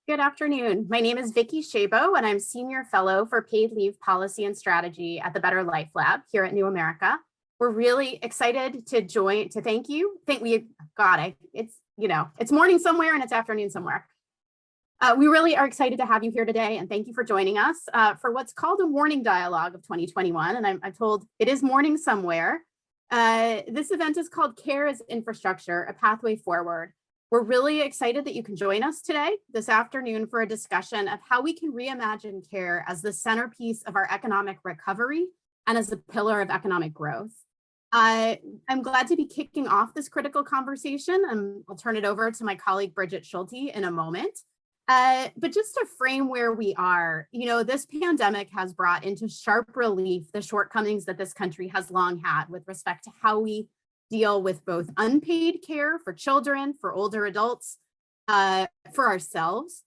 Good afternoon. My name is Vicki Shabo, and I'm Senior Fellow for Paid Leave Policy and Strategy at the Better Life Lab here at New America. We're really excited to thank you. It's morning somewhere and it's afternoon somewhere. We really are excited to have you here today, and thank you for joining us for what's called a morning dialogue of 2021. And I'm told it is morning somewhere. This event is called Care as Infrastructure, a Pathway Forward. We're really excited that you can join us today, this afternoon, for a discussion of how we can reimagine care as the centerpiece of our economic recovery and as a pillar of economic growth. I'm glad to be kicking off this critical conversation, and I'll turn it over to my colleague Bridget Schulte in a moment. But just to frame where we are, this pandemic has brought into sharp relief the shortcomings that this country has long had with respect to how we deal with both unpaid care for children, for older adults, for ourselves,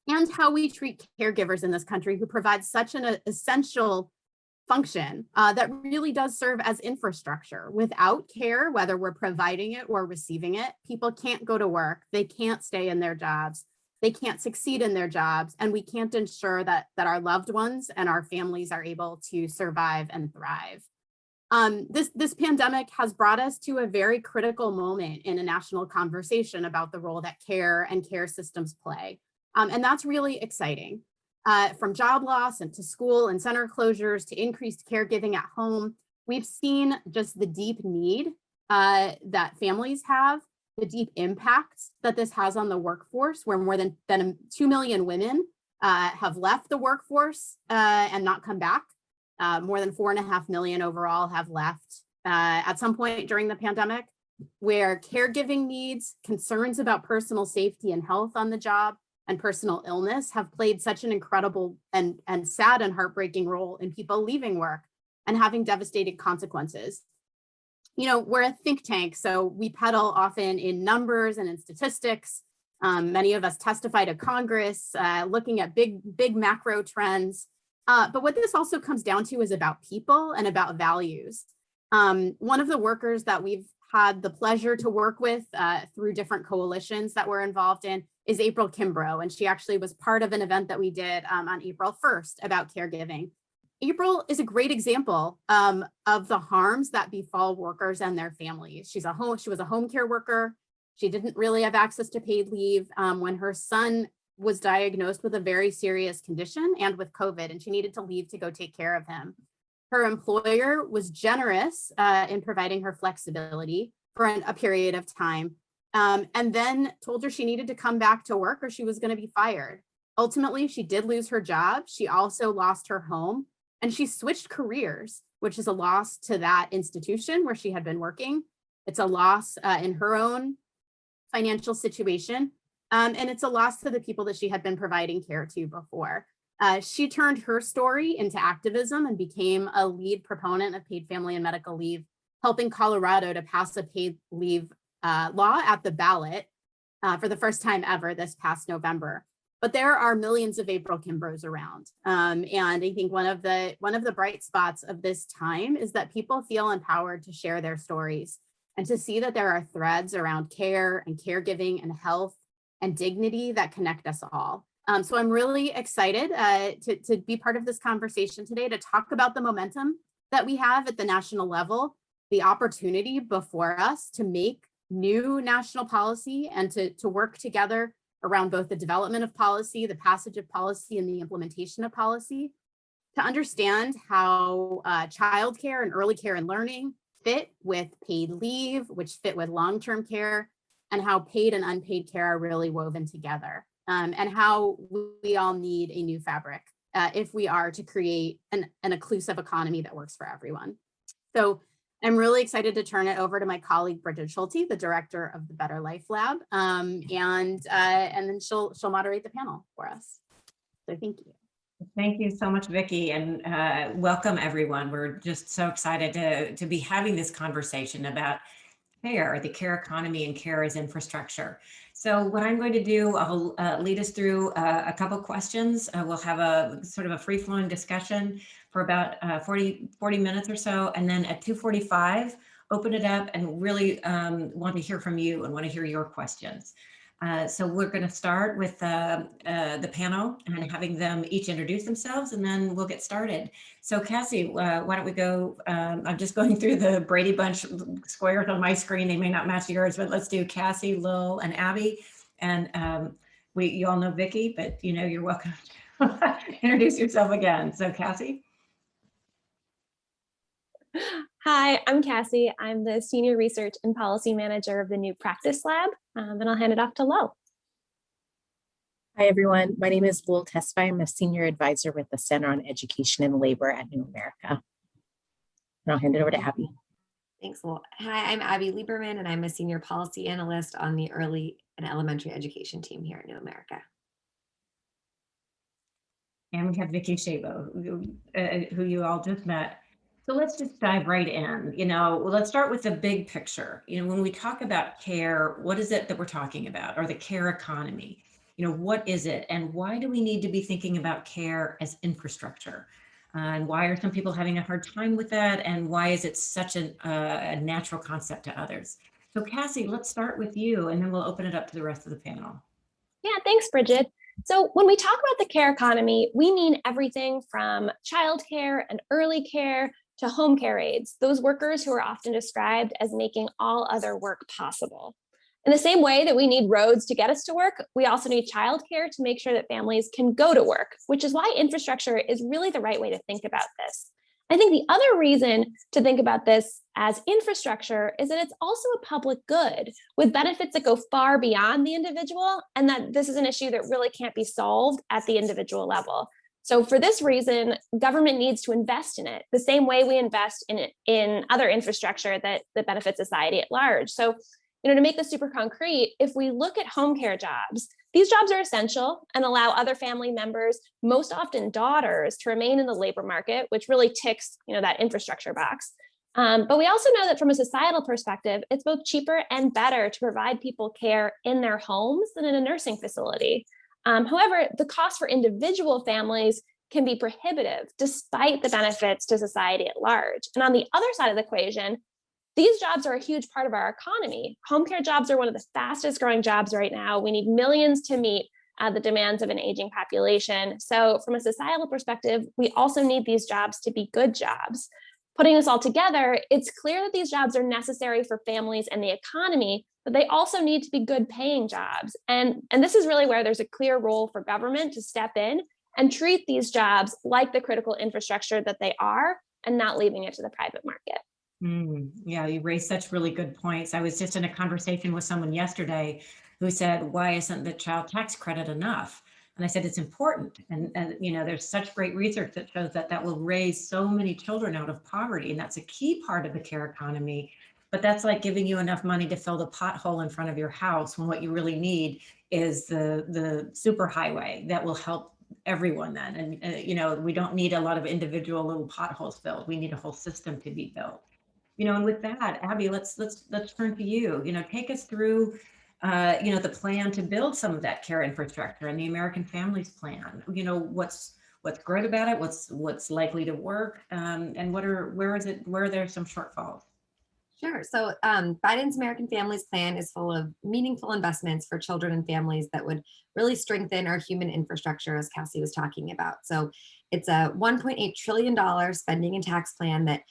and how we treat caregivers in this country who provide such an essential function that really does serve as infrastructure. Without care, whether we're providing it or receiving it, people can't go to work, they can't stay in their jobs, they can't succeed in their jobs, and we can't ensure that our loved ones and our families are able to survive and thrive. This pandemic has brought us to a very critical moment in a national conversation about the role that care and care systems play. And that's really exciting. From job loss and to school and center closures to increased caregiving at home, we've seen just the deep need that families have, the deep impacts that this has on the workforce, where more than 2 million women have left the workforce and not come back. More than 4.5 million overall have left at some point during the pandemic, where caregiving needs, concerns about personal safety and health on the job, and personal illness have played such an incredible and sad and heartbreaking role in people leaving work and having devastating consequences. We're a think tank, so we peddle often in numbers and in statistics. Many of us testify to Congress, looking at big macro trends. But what this also comes down to is about people and about values. One of the workers that we've had the pleasure to work with through different coalitions that we're involved in is April Kimbrough, and she actually was part of an event that we did on April 1st about caregiving. April is a great example of the harms that befall workers and their families. She was a home care worker. She didn't really have access to paid leave when her son was diagnosed with a very serious condition and with COVID, and she needed to leave to go take care of him. Her employer was generous in providing her flexibility for a period of time, and then told her she needed to come back to work or she was going to be fired. Ultimately, she did lose her job. She also lost her home, and she switched careers, which is a loss to that institution where she had been working. It's a loss in her own financial situation. And it's a loss to the people that she had been providing care to before. She turned her story into activism and became a lead proponent of paid family and medical leave, helping Colorado to pass a paid leave law at the ballot for the first time ever this past November. But there are millions of April Kimbroughs around. And I think one of the bright spots of this time is that people feel empowered to share their stories and to see that there are threads around care and caregiving and health and dignity that connect us all. So I'm really excited to be part of this conversation today, to talk about the momentum that we have at the national level, the opportunity before us to make new national policy and to work together around both the development of policy, the passage of policy, and the implementation of policy, to understand how childcare and early care and learning fit with paid leave, which fit with long-term care, and how paid and unpaid care are really woven together, and how we all need a new fabric if we are to create an inclusive economy that works for everyone. So I'm really excited to turn it over to my colleague, Bridget Schulte, the director of the Better Life Lab, and then she'll moderate the panel for us. So thank you. Thank you so much, Vicki, and welcome everyone. We're just so excited to be having this conversation about care, the care economy, and care as infrastructure. So what I'm going to do, I'll lead us through a couple questions. We'll have a sort of a free-flowing discussion for about 40 minutes or so, and then at 2:45, open it up and really want to hear from you and want to hear your questions. So we're going to start with the panel and having them each introduce themselves, and then we'll get started. So Cassie, why don't we go? I'm just going through the Brady Bunch squares on my screen. They may not match yours, but let's do Cassie, Lil, and Abby. And you all know Vicki, but you're welcome to introduce yourself again. So Cassie. Hi, I'm Cassie. I'm the Senior Research and Policy Manager of the New Practice Lab, and I'll hand it off to Lo. Hi, everyone. My name is Lul Tesfaye. I'm a Senior Advisor with the Center on Education and Labor at New America. And I'll hand it over to Abby. Thanks, Lul. Hi, I'm Abby Lieberman, and I'm a Senior Policy Analyst on the Early and Elementary Education team here at New America. And we have Vicki Shabo, who you all just met. So let's just dive right in. Let's start with the big picture. When we talk about care, what is it that we're talking about, or the care economy? What is it, and why do we need to be thinking about care as infrastructure? And why are some people having a hard time with that? And why is it such a natural concept to others? So Cassie, let's start with you, and then we'll open it up to the rest of the panel. Yeah, thanks, Bridget. So when we talk about the care economy, we mean everything from childcare and early care to home care aides, those workers who are often described as making all other work possible. In the same way that we need roads to get us to work, we also need childcare to make sure that families can go to work, which is why infrastructure is really the right way to think about this. I think the other reason to think about this as infrastructure is that it's also a public good with benefits that go far beyond the individual, and that this is an issue that really can't be solved at the individual level. So for this reason, government needs to invest in it the same way we invest in other infrastructure that benefits society at large. So, to make this super concrete, if we look at home care jobs, these jobs are essential and allow other family members, most often daughters, to remain in the labor market, which really ticks, that infrastructure box. But we also know that from a societal perspective, it's both cheaper and better to provide people care in their homes than in a nursing facility. However, the cost for individual families can be prohibitive despite the benefits to society at large. And on the other side of the equation, these jobs are a huge part of our economy. Home care jobs are one of the fastest growing jobs right now. We need millions to meet the demands of an aging population. So from a societal perspective, we also need these jobs to be good jobs. Putting this all together, it's clear that these jobs are necessary for families and the economy, but they also need to be good paying jobs. And this is really where there's a clear role for government to step in and treat these jobs like the critical infrastructure that they are, and not leaving it to the private market. Yeah, you raised such really good points. I was just in a conversation with someone yesterday who said, why isn't the child tax credit enough? And I said, it's important. And there's such great research that shows that will raise so many children out of poverty. And that's a key part of the care economy. But that's like giving you enough money to fill the pothole in front of your house, when what you really need is the super highway that will help everyone then. And, we don't need a lot of individual little potholes filled. We need a whole system to be built. And with that, Abby, let's turn to you. Take us through, the plan to build some of that care infrastructure and the American Families Plan. What's great about it, what's likely to work, and where are there some shortfalls? Sure. So Biden's American Families Plan is full of meaningful investments for children and families that would really strengthen our human infrastructure, as Cassie was talking about. So it's a $1.8 trillion spending and tax plan that,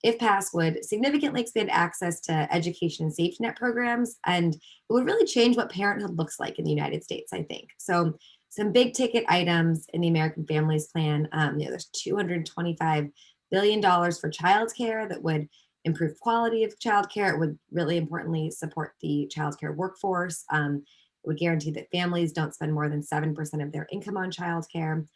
if passed, would significantly expand access to education and safety net programs, and it would really change what parenthood looks like in the United States, I think. So some big ticket items in the American Families Plan, there's $225 billion for childcare that would improve quality of childcare. It would really importantly support the childcare workforce. It would guarantee that families don't spend more than 7% of their income on childcare.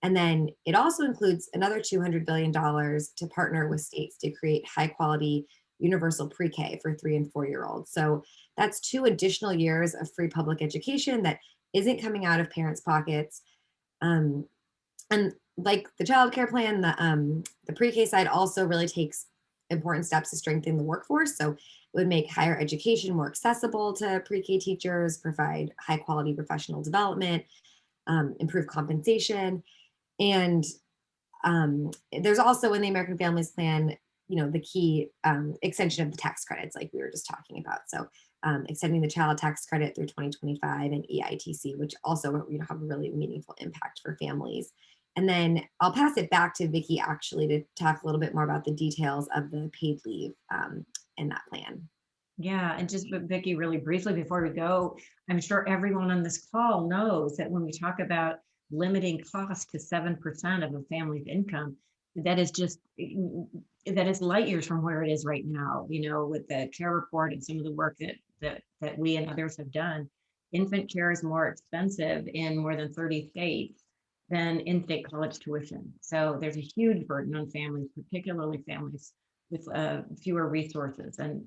And then it also includes another $200 billion to partner with states to create high quality universal pre-K for 3 and 4-year-olds. So that's 2 additional years of free public education that isn't coming out of parents' pockets. And like the child care plan, the pre-K side also really takes important steps to strengthen the workforce. So it would make higher education more accessible to pre-K teachers, provide high quality professional development, improve compensation. And there's also in the American Families Plan, the key extension of the tax credits, like we were just talking about. So extending the child tax credit through 2025, and EITC, which also have a really meaningful impact for families. And then I'll pass it back to Vicki actually to talk a little bit more about the details of the paid leave in that plan. Yeah, and just Vicki, really briefly before we go, I'm sure everyone on this call knows that when we talk about limiting cost to 7% of a family's income, that is light years from where it is right now. With the care report and some of the work that we and others have done, infant care is more expensive in more than 30 states than in-state college tuition. So there's a huge burden on families, particularly families with fewer resources, and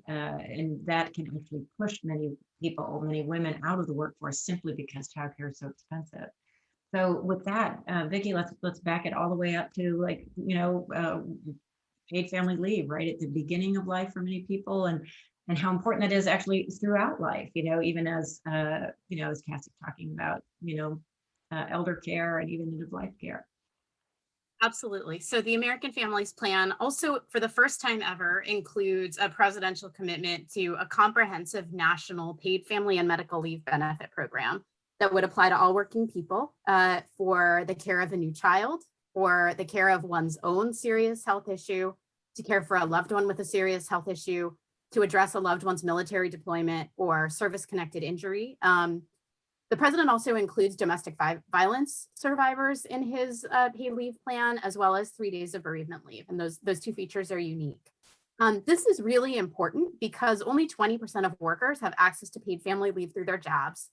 that can actually push many women out of the workforce simply because childcare is so expensive. So with that, Vicki, let's back it all the way up to paid family leave, right at the beginning of life for many people, and how important that is actually throughout life. Even as as Cassie's talking about, elder care and even end of life care. Absolutely. So the American Families Plan also, for the first time ever, includes a presidential commitment to a comprehensive national paid family and medical leave benefit program that would apply to all working people for the care of a new child, or the care of one's own serious health issue, to care for a loved one with a serious health issue, to address a loved one's military deployment or service-connected injury. The president also includes domestic violence survivors in his paid leave plan, as well as 3 days of bereavement leave. And those two features are unique. This is really important because only 20% of workers have access to paid family leave through their jobs.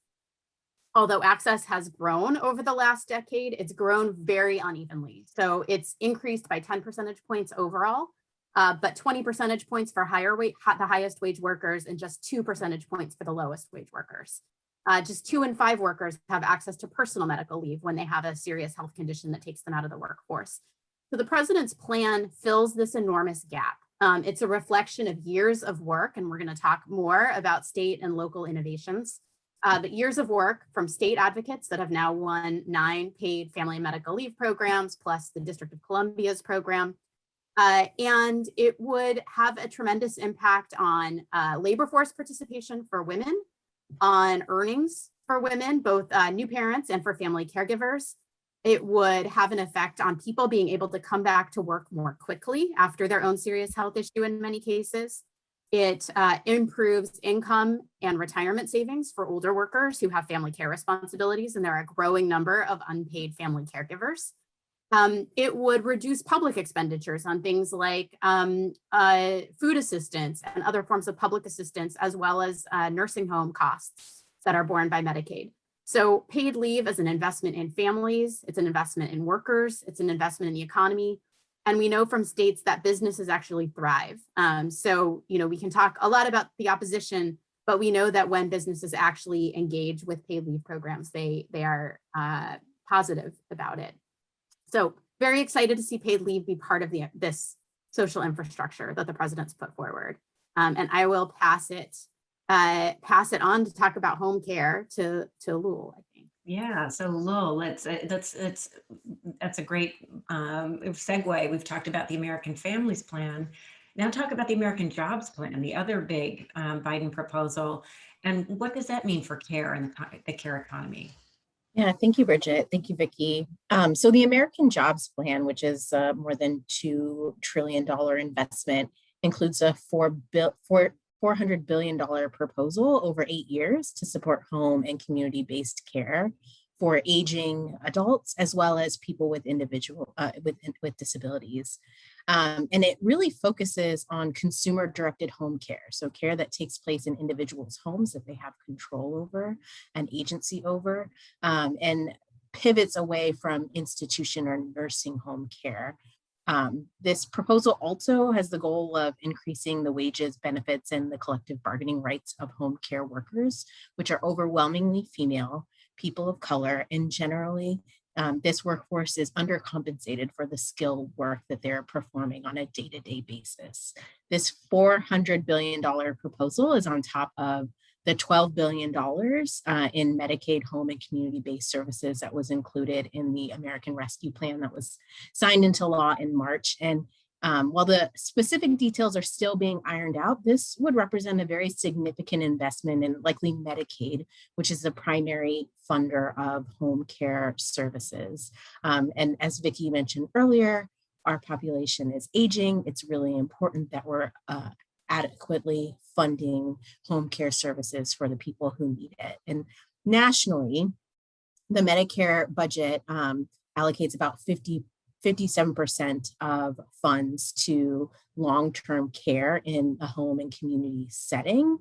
Although access has grown over the last decade, it's grown very unevenly. So it's increased by 10 percentage points overall, but 20 percentage points for the highest wage workers, and just 2 percentage points for the lowest wage workers. Just 2 in 5 workers have access to personal medical leave when they have a serious health condition that takes them out of the workforce. So the president's plan fills this enormous gap. It's a reflection of years of work, and we're going to talk more about state and local innovations, but years of work from state advocates that have now won 9 paid family and medical leave programs, plus the District of Columbia's program. And it would have a tremendous impact on labor force participation for women, on earnings for women, both new parents and for family caregivers. It would have an effect on people being able to come back to work more quickly after their own serious health issue in many cases. It improves income and retirement savings for older workers who have family care responsibilities, and there are a growing number of unpaid family caregivers. It would reduce public expenditures on things like food assistance and other forms of public assistance, as well as nursing home costs that are borne by Medicaid. So paid leave is an investment in families, it's an investment in workers, it's an investment in the economy. And we know from states that businesses actually thrive. So, we can talk a lot about the opposition, but we know that when businesses actually engage with paid leave programs, they are positive about it. So very excited to see paid leave be part of this social infrastructure that the president's put forward. And I will pass it on to talk about home care to Lul, I think. Yeah, so Lul, that's a great segue. We've talked about the American Families Plan. Now talk about the American Jobs Plan, the other big Biden proposal. And what does that mean for care and the care economy? Yeah, thank you, Bridget. Thank you, Vicki. So the American Jobs Plan, which is more than $2 trillion investment, includes a $400 billion proposal over 8 years to support home and community-based care for aging adults, as well as people with with disabilities. And it really focuses on consumer-directed home care, so care that takes place in individuals' homes that they have control over and agency over, and pivots away from institution or nursing home care. This proposal also has the goal of increasing the wages, benefits, and the collective bargaining rights of home care workers, which are overwhelmingly female, people of color, and generally this workforce is undercompensated for the skilled work that they're performing on a day-to-day basis. This $400 billion proposal is on top of the $12 billion in Medicaid home and community-based services that was included in the American Rescue Plan that was signed into law in March. And While the specific details are still being ironed out, this would represent a very significant investment in likely Medicaid, which is the primary funder of home care services. And as Vicki mentioned earlier, our population is aging. It's really important that we're adequately funding home care services for the people who need it. And nationally, the Medicare budget allocates about 57% of funds to long-term care in a home and community setting.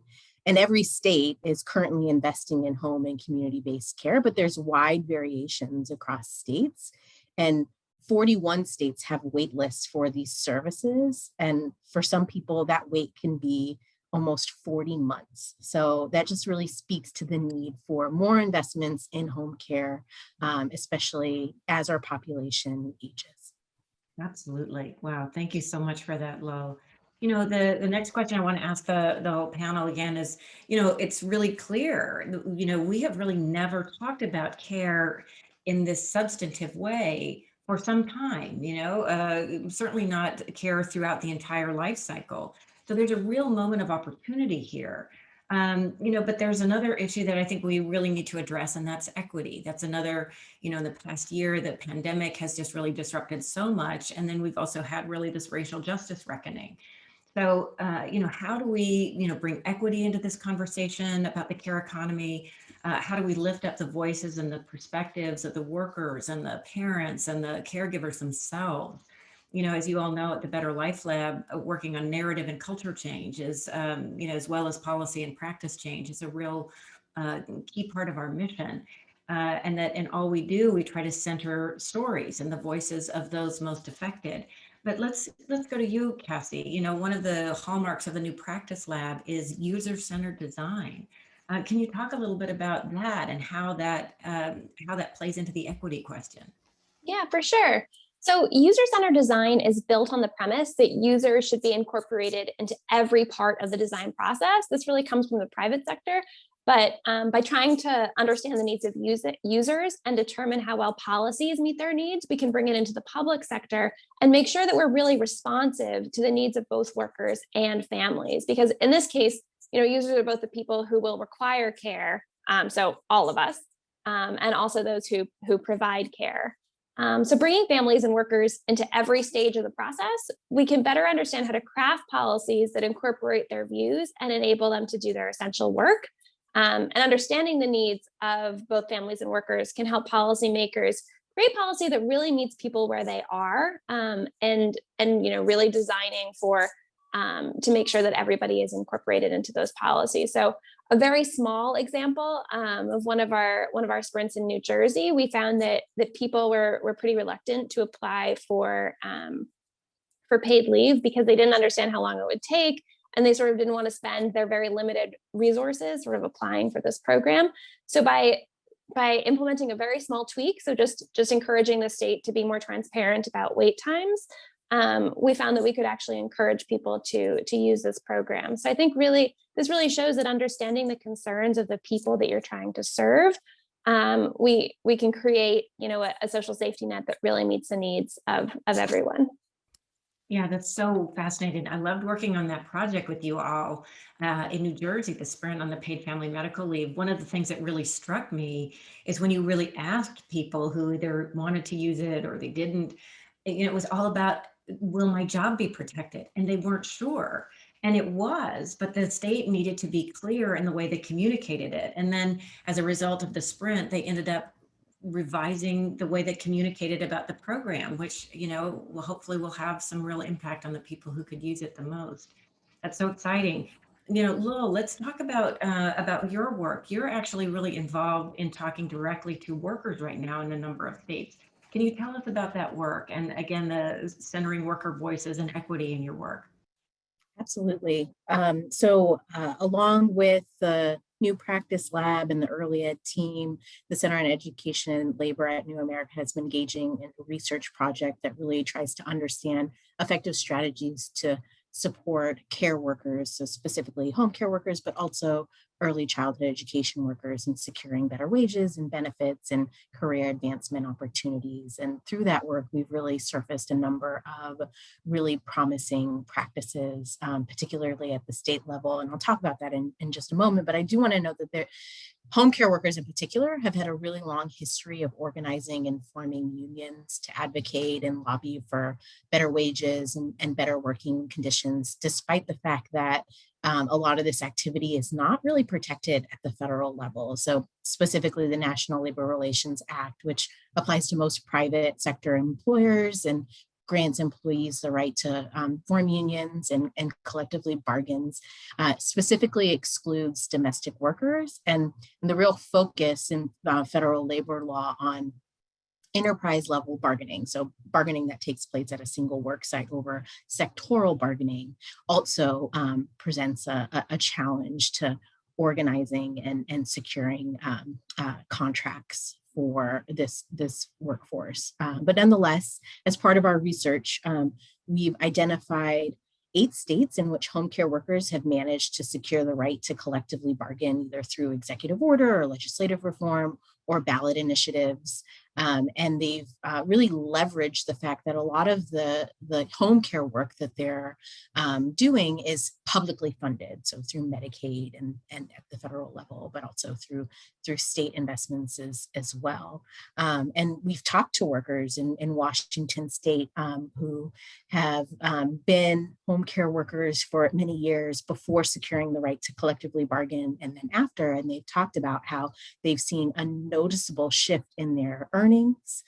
And every state is currently investing in home and community-based care, but there's wide variations across states. And 41 states have wait lists for these services. And for some people, that wait can be almost 40 months. So that just really speaks to the need for more investments in home care, especially as our population ages. Absolutely. Wow. Thank you so much for that, Lo. The next question I want to ask the whole panel again is, it's really clear, we have really never talked about care in this substantive way for some time, certainly not care throughout the entire life cycle. So there's a real moment of opportunity here. But there's another issue that I think we really need to address, and that's equity. That's another, in the past year, the pandemic has just really disrupted so much. And then we've also had really this racial justice reckoning. So, how do we, bring equity into this conversation about the care economy? How do we lift up the voices and the perspectives of the workers and the parents and the caregivers themselves? As you all know, at the Better Life Lab, working on narrative and culture change is, as well as policy and practice change is a real key part of our mission. And that in all we do, we try to center stories and the voices of those most affected. But let's go to you, Cassie. One of the hallmarks of the new practice lab is user-centered design. Can you talk a little bit about that and how that plays into the equity question? Yeah, for sure. So user-centered design is built on the premise that users should be incorporated into every part of the design process. This really comes from the private sector, but by trying to understand the needs of users and determine how well policies meet their needs, we can bring it into the public sector and make sure that we're really responsive to the needs of both workers and families. Because in this case, users are both the people who will require care, so all of us, and also those who provide care. So bringing families and workers into every stage of the process, we can better understand how to craft policies that incorporate their views and enable them to do their essential work. And understanding the needs of both families and workers can help policymakers create policy that really meets people where they are, and really designing for to make sure that everybody is incorporated into those policies. So a very small example of one of our sprints in New Jersey, we found that people were pretty reluctant to apply for paid leave because they didn't understand how long it would take, and they sort of didn't want to spend their very limited resources sort of applying for this program. So by implementing a very small tweak, so just encouraging the state to be more transparent about wait times, we found that we could actually encourage people to use this program. So I think this really shows that understanding the concerns of the people that you're trying to serve, we can create, a social safety net that really meets the needs of everyone. Yeah, that's so fascinating. I loved working on that project with you all in New Jersey, the sprint on the paid family medical leave. One of the things that really struck me is when you really asked people who either wanted to use it or they didn't, it was all about, will my job be protected? And they weren't sure. And it was, but the state needed to be clear in the way they communicated it. And then as a result of the sprint, they ended up revising the way they communicated about the program, which, hopefully will have some real impact on the people who could use it the most. That's so exciting. Lil, let's talk about your work. You're actually really involved in talking directly to workers right now in a number of states. Can you tell us about that work? And again, the centering worker voices and equity in your work. Absolutely. So along with the New Practice Lab and the Early Ed team, the Center on Education and Labor at New America has been engaging in a research project that really tries to understand effective strategies to support care workers, so specifically home care workers, but also early childhood education workers in securing better wages and benefits and career advancement opportunities. And through that work, we've really surfaced a number of really promising practices, particularly at the state level. And I'll talk about that in just a moment, but I do want to note that home care workers in particular have had a really long history of organizing and forming unions to advocate and lobby for better wages and better working conditions, despite the fact that a lot of this activity is not really protected at the federal level. So specifically the National Labor Relations Act, which applies to most private sector employers and grants employees the right to form unions and collectively bargains, specifically excludes domestic workers. And the real focus in federal labor law on enterprise level bargaining, so bargaining that takes place at a single work site over sectoral bargaining, also presents a challenge to organizing and securing contracts for this workforce. But nonetheless, as part of our research, we've identified 8 states in which home care workers have managed to secure the right to collectively bargain, either through executive order or legislative reform or ballot initiatives. And they've really leveraged the fact that a lot of the home care work that they're doing is publicly funded, so through Medicaid and at the federal level, but also through state investments as well. And we've talked to workers in Washington State who have been home care workers for many years before securing the right to collectively bargain and then after, and they've talked about how they've seen a noticeable shift in their earnings,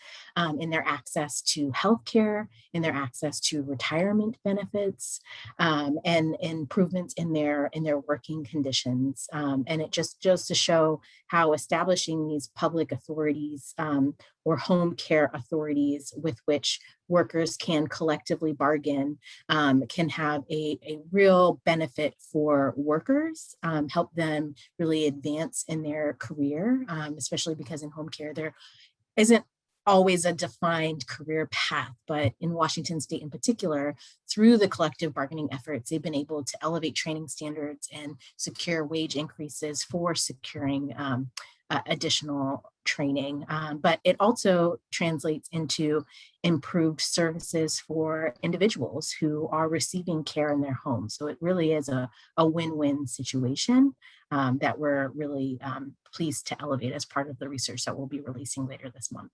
in their access to healthcare, in their access to retirement benefits, and improvements in their working conditions. And it just goes to show how establishing these public authorities or home care authorities with which workers can collectively bargain can have a real benefit for workers, help them really advance in their career, especially because in home care there isn't always a defined career path, but in Washington State in particular, through the collective bargaining efforts, they've been able to elevate training standards and secure wage increases for securing additional training. But it also translates into improved services for individuals who are receiving care in their homes. So it really is a win-win situation that we're really pleased to elevate as part of the research that we'll be releasing later this month.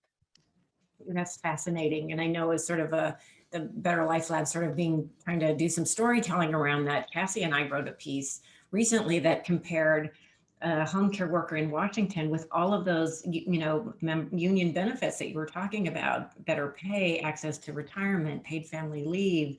That's fascinating. And I know as sort of the Better Life Lab sort of trying to do some storytelling around that, Cassie and I wrote a piece recently that compared a home care worker in Washington with all of those, union benefits that you were talking about: better pay, access to retirement, paid family leave,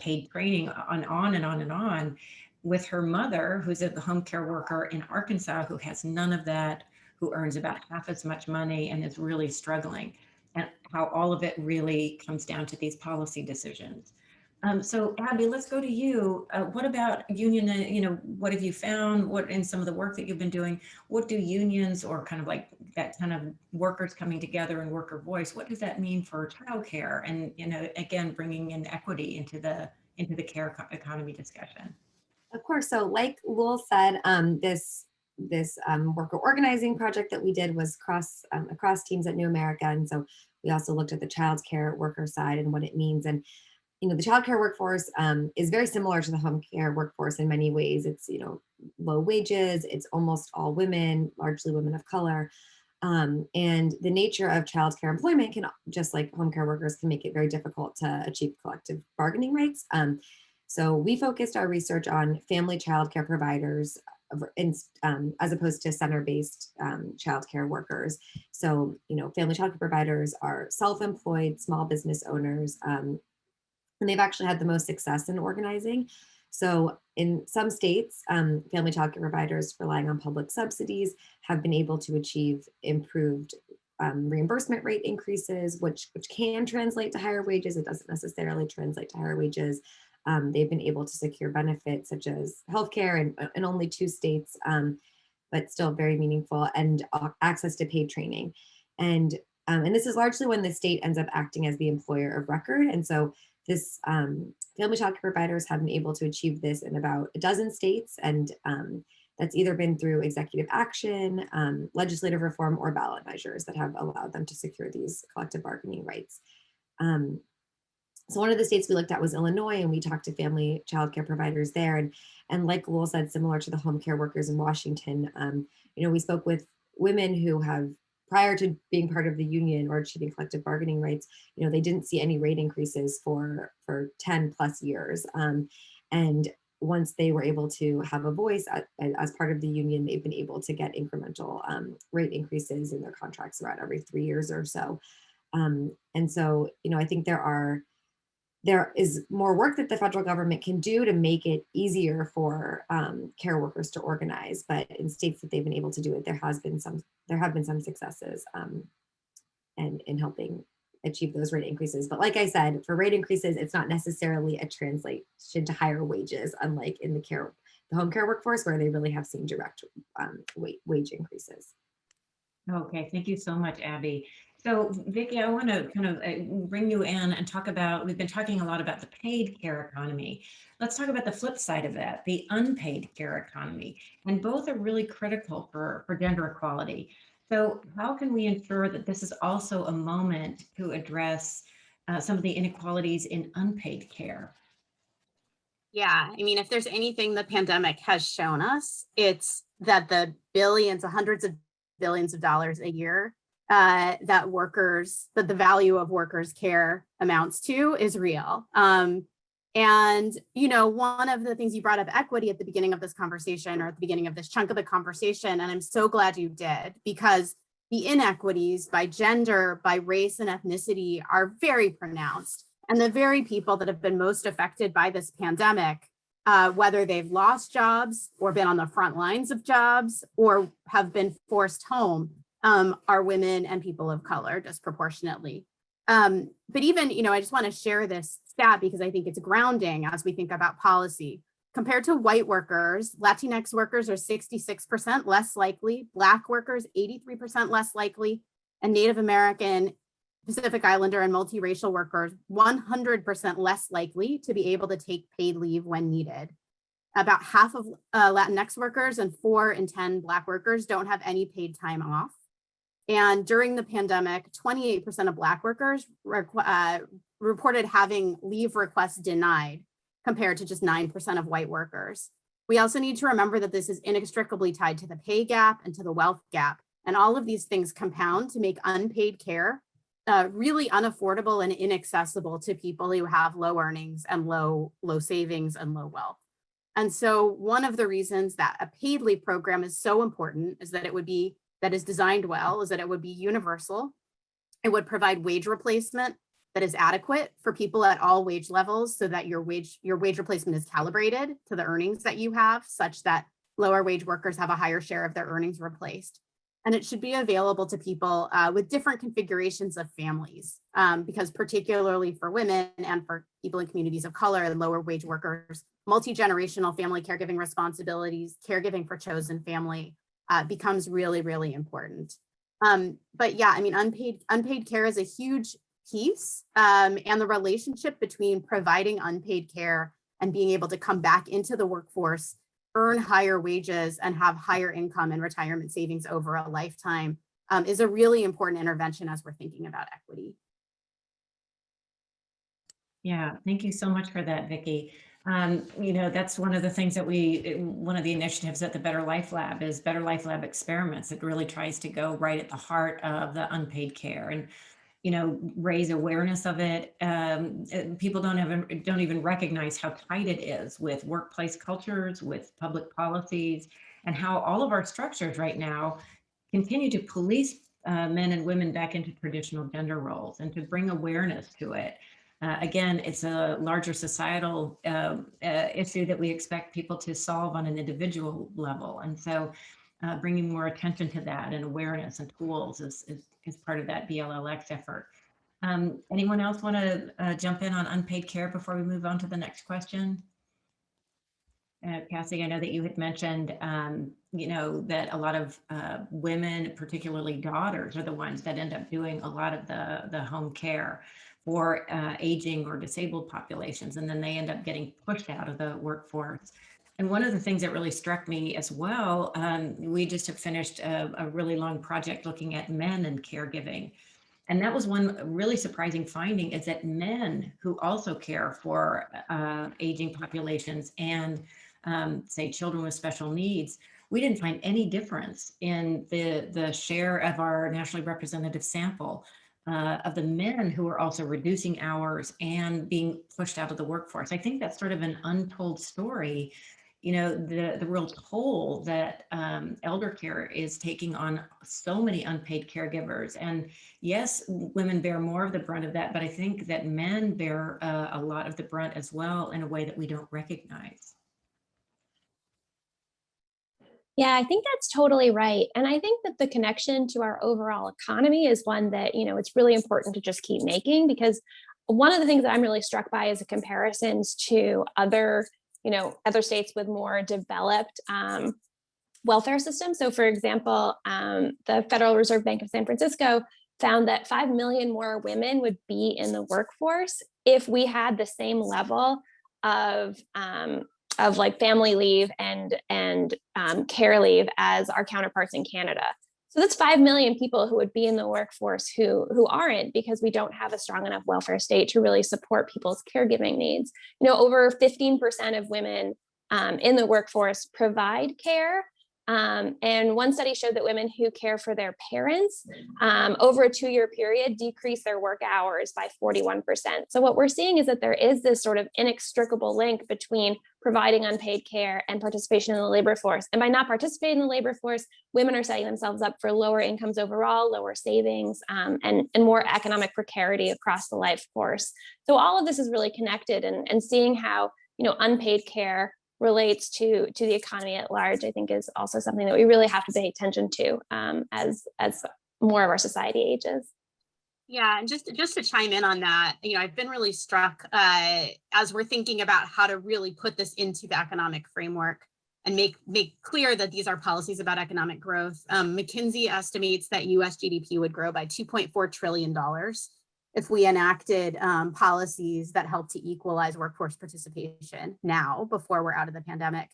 paid training, on and on and on, with her mother, who's a home care worker in Arkansas, who has none of that, who earns about half as much money and is really struggling, and how all of it really comes down to these policy decisions. So Abby, let's go to you. What about union, what have you found? What in some of the work that you've been doing, what do unions or kind of like that kind of workers coming together and worker voice, what does that mean for childcare? And, again, bringing in equity into the care economy discussion. Of course. So like Lowell said, this worker organizing project that we did was across teams at New America. And so we also looked at the child care worker side and what it means. And the child care workforce is very similar to the home care workforce in many ways. It's, low wages, it's almost all women, largely women of color. And the nature of child care employment can, just like home care workers, can make it very difficult to achieve collective bargaining rights. So we focused our research on family child care providers as opposed to center-based child care workers. So, family child care providers are self-employed small business owners, and they've actually had the most success in organizing. So in some states, family child care providers relying on public subsidies have been able to achieve improved reimbursement rate increases, which can translate to higher wages. It doesn't necessarily translate to higher wages. They've been able to secure benefits such as healthcare in only 2 states, but still very meaningful, and access to paid training. And this is largely when the state ends up acting as the employer of record. And so this family child care providers have been able to achieve this in about a dozen states, and that's either been through executive action, legislative reform, or ballot measures that have allowed them to secure these collective bargaining rights. So one of the states we looked at was Illinois, and we talked to family childcare providers there. And like Lowell said, similar to the home care workers in Washington, we spoke with women who have, prior to being part of the union or achieving collective bargaining rights, they didn't see any rate increases for 10 plus years. And once they were able to have a voice as part of the union, they've been able to get incremental rate increases in their contracts around every 3 years or so. And so, I think there is more work that the federal government can do to make it easier for care workers to organize. But in states that they've been able to do it, there have been some successes and in helping achieve those rate increases. But like I said, for rate increases, it's not necessarily a translation to higher wages, unlike in the home care workforce, where they really have seen direct wage increases. Okay, thank you so much, Abby. So Vicki, I want to kind of bring you in and talk about, we've been talking a lot about the paid care economy. Let's talk about the flip side of that, the unpaid care economy. And both are really critical for gender equality. So how can we ensure that this is also a moment to address some of the inequalities in unpaid care? Yeah, I mean, if there's anything the pandemic has shown us, it's that the billions, hundreds of billions of dollars a year that the value of workers' care amounts to is real. And, one of the things you brought up, equity, at the beginning of this conversation, or at the beginning of this chunk of the conversation, and I'm so glad you did, because the inequities by gender, by race and ethnicity are very pronounced. And the very people that have been most affected by this pandemic, whether they've lost jobs or been on the front lines of jobs or have been forced home, are women and people of color disproportionately. But even, I just want to share this stat because I think it's grounding as we think about policy. Compared to white workers, Latinx workers are 66% less likely, Black workers 83% less likely, and Native American, Pacific Islander, and multiracial workers 100% less likely to be able to take paid leave when needed. About half of Latinx workers and 4 in 10 Black workers don't have any paid time off. And during the pandemic, 28% of Black workers reported having leave requests denied, compared to just 9% of white workers. We also need to remember that this is inextricably tied to the pay gap and to the wealth gap. And all of these things compound to make unpaid care really unaffordable and inaccessible to people who have low earnings and low savings and low wealth. And so one of the reasons that a paid leave program is so important is that is designed well, is that it would be universal. It would provide wage replacement that is adequate for people at all wage levels, so that your wage replacement is calibrated to the earnings that you have, such that lower wage workers have a higher share of their earnings replaced. And it should be available to people with different configurations of families, because particularly for women and for people in communities of color and lower wage workers, multi-generational family caregiving responsibilities, caregiving for chosen family becomes really, really important. But yeah, I mean, unpaid care is a huge piece, and the relationship between providing unpaid care and being able to come back into the workforce, earn higher wages, and have higher income and retirement savings over a lifetime is a really important intervention as we're thinking about equity. Yeah, thank you so much for that, Vicki. That's one of the things that one of the initiatives at the Better Life Lab is Better Life Lab Experiments. It really tries to go right at the heart of the unpaid care and, raise awareness of it. People don't even recognize how tight it is with workplace cultures, with public policies, and how all of our structures right now continue to police men and women back into traditional gender roles, and to bring awareness to it. Again, it's a larger societal issue that we expect people to solve on an individual level. And so bringing more attention to that and awareness and tools is part of that BLLX effort. Anyone else want to jump in on unpaid care before we move on to the next question? Cassie, I know that you had mentioned, that a lot of women, particularly daughters, are the ones that end up doing a lot of the home care for aging or disabled populations, and then they end up getting pushed out of the workforce. And one of the things that really struck me as well, we just have finished a really long project looking at men and caregiving. And that was one really surprising finding, is that men who also care for aging populations and say children with special needs, we didn't find any difference in the share of our nationally representative sample of the men who are also reducing hours and being pushed out of the workforce. I think that's sort of an untold story, the real toll that elder care is taking on so many unpaid caregivers. And yes, women bear more of the brunt of that, but I think that men bear a lot of the brunt as well in a way that we don't recognize. Yeah, I think that's totally right. And I think that the connection to our overall economy is one that, it's really important to just keep making, because one of the things that I'm really struck by is the comparisons to other states with more developed welfare systems. So for example, the Federal Reserve Bank of San Francisco found that 5 million more women would be in the workforce if we had the same level of like family leave and care leave as our counterparts in Canada. So that's 5 million people who would be in the workforce who aren't, because we don't have a strong enough welfare state to really support people's caregiving needs. Over 15% of women in the workforce provide care. And one study showed that women who care for their parents over a 2-year period decrease their work hours by 41%. So what we're seeing is that there is this sort of inextricable link between providing unpaid care and participation in the labor force. And by not participating in the labor force, women are setting themselves up for lower incomes overall, lower savings, and more economic precarity across the life course. So all of this is really connected, and seeing how unpaid care relates to the economy at large, I think is also something that we really have to pay attention to as more of our society ages. Yeah, and just to chime in on that, I've been really struck as we're thinking about how to really put this into the economic framework and make clear that these are policies about economic growth. McKinsey estimates that US GDP would grow by $2.4 trillion if we enacted policies that help to equalize workforce participation now, before we're out of the pandemic.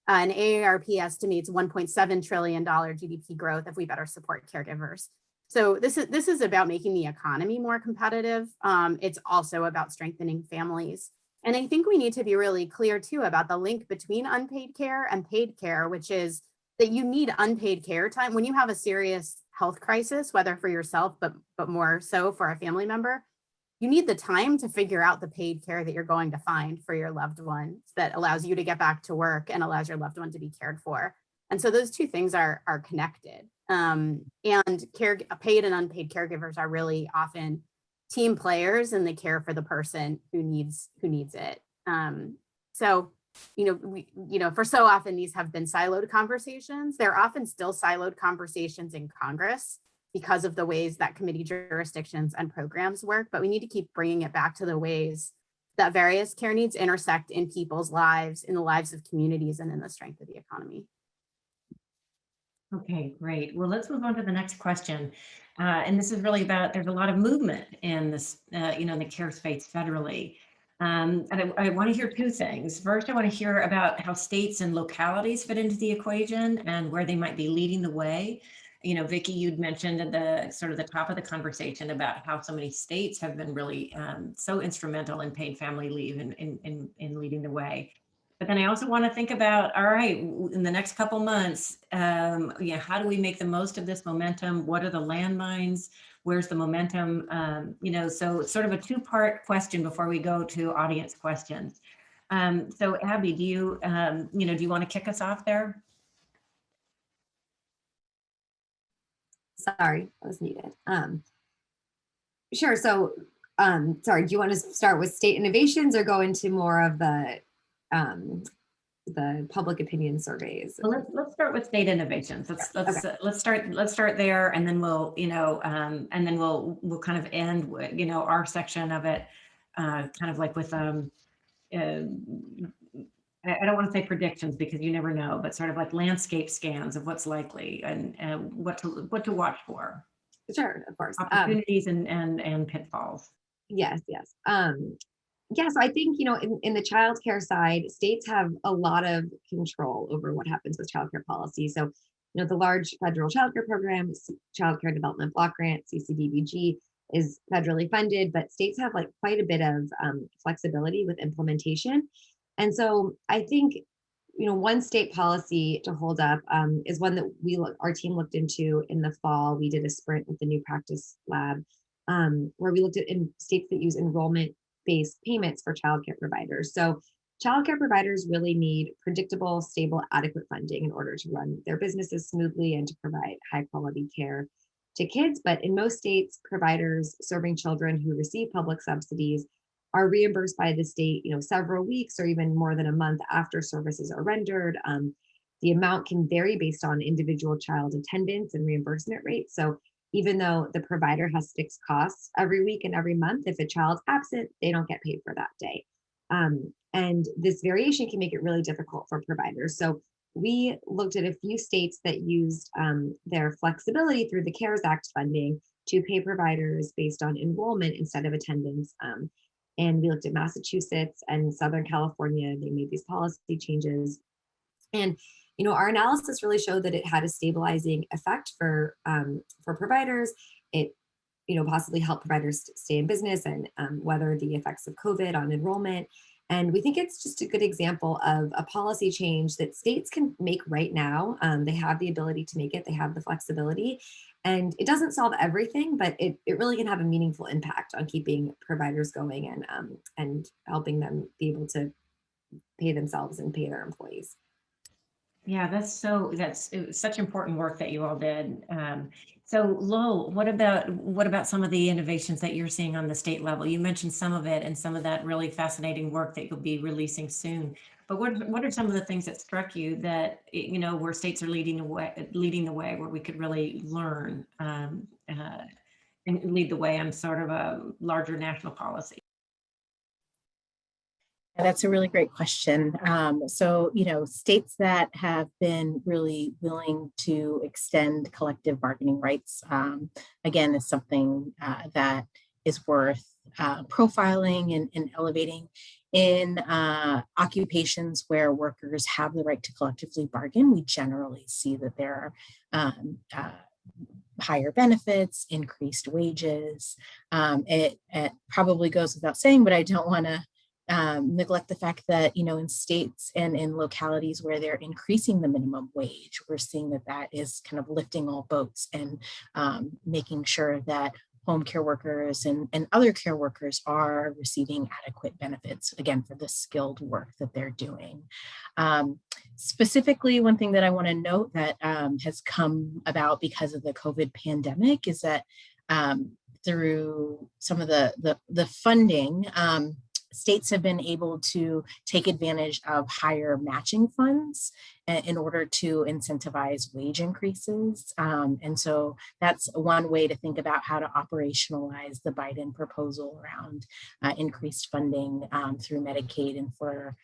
And AARP estimates $1.7 trillion GDP growth if we better support caregivers. So this is about making the economy more competitive. It's also about strengthening families. And I think we need to be really clear too about the link between unpaid care and paid care, which is that you need unpaid care time when you have a serious health crisis, whether for yourself, but more so for a family member. You need the time to figure out the paid care that you're going to find for your loved ones that allows you to get back to work and allows your loved one to be cared for. And so those two things are connected. And paid and unpaid caregivers are really often team players in the care for the person who needs it. So, for so often these have been siloed conversations. They're often still siloed conversations in Congress because of the ways that committee jurisdictions and programs work, but we need to keep bringing it back to the ways that various care needs intersect in people's lives, in the lives of communities, and in the strength of the economy. Okay, great. Well, let's move on to the next question. And this is really about, there's a lot of movement in this, in the care space federally. And I want to hear two things. First, I want to hear about how states and localities fit into the equation and where they might be leading the way. Vicki, you'd mentioned at the sort of the top of the conversation about how so many states have been really so instrumental in paid family leave and in leading the way. But then I also want to think about, all right, in the next couple months, how do we make the most of this momentum? What are the landmines? Where's the momentum? So it's sort of a two-part question before we go to audience questions. So Abby, do you want to kick us off there? Sorry, I was muted. Sure. So, sorry, do you want to start with state innovations or go into more of the public opinion surveys? Well, let's start with state innovations. Let's start there, and then we'll we'll kind of end with our section of it, kind of like with I don't want to say predictions because you never know, but sort of like landscape scans of what's likely and what to watch for. Sure, of course. Opportunities and pitfalls. Yes. Yeah, so I think, in the childcare side, states have a lot of control over what happens with childcare policy. So, the large federal childcare program, Child Care Development Block Grant, CCDBG, is federally funded, but states have like quite a bit of flexibility with implementation. And so I think, one state policy to hold up is one that our team looked into in the fall. We did a sprint with the New Practice Lab where we looked at in states that use enrollment-based payments for childcare providers. So childcare providers really need predictable, stable, adequate funding in order to run their businesses smoothly and to provide high quality care to kids. But in most states, providers serving children who receive public subsidies are reimbursed by the state, several weeks or even more than a month after services are rendered. The amount can vary based on individual child attendance and reimbursement rates. So even though the provider has fixed costs every week and every month, if a child's absent, they don't get paid for that day. And this variation can make it really difficult for providers. So we looked at a few states that used their flexibility through the CARES Act funding to pay providers based on enrollment instead of attendance. And we looked at Massachusetts and Southern California. They made these policy changes. And our analysis really showed that it had a stabilizing effect for providers. It possibly helped providers stay in business and weather the effects of COVID on enrollment. And we think it's just a good example of a policy change that states can make right now. They have the ability to make it, they have the flexibility. And it doesn't solve everything, but it really can have a meaningful impact on keeping providers going and helping them be able to pay themselves and pay their employees. Yeah, that's it was such important work that you all did. So Lowell, what about some of the innovations that you're seeing on the state level? You mentioned some of it and some of that really fascinating work that you'll be releasing soon. But what are some of the things that struck you that where states are leading the way, where we could really learn and lead the way on sort of a larger national policy? Yeah, that's a really great question. So, states that have been really willing to extend collective bargaining rights, again, is something that is worth profiling and elevating in occupations where workers have the right to collectively bargain. We generally see that there are higher benefits, increased wages. It probably goes without saying, but I don't want to neglect the fact that, in states and in localities where they're increasing the minimum wage, we're seeing that is kind of lifting all boats and making sure that home care workers and other care workers are receiving adequate benefits, again, for the skilled work that they're doing. Specifically, one thing that I want to note that has come about because of the COVID pandemic is that through some of the funding, states have been able to take advantage of higher matching funds in order to incentivize wage increases. And so that's one way to think about how to operationalize the Biden proposal around increased funding through Medicaid and for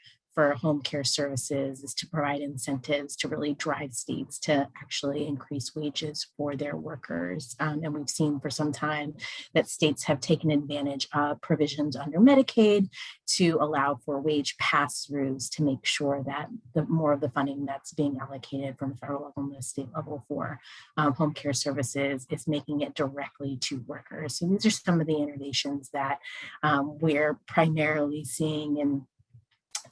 home care services is to provide incentives to really drive states to actually increase wages for their workers. And we've seen for some time that states have taken advantage of provisions under Medicaid to allow for wage pass-throughs to make sure that the more of the funding that's being allocated from the federal level and the state level for home care services is making it directly to workers. So these are some of the innovations that we're primarily seeing in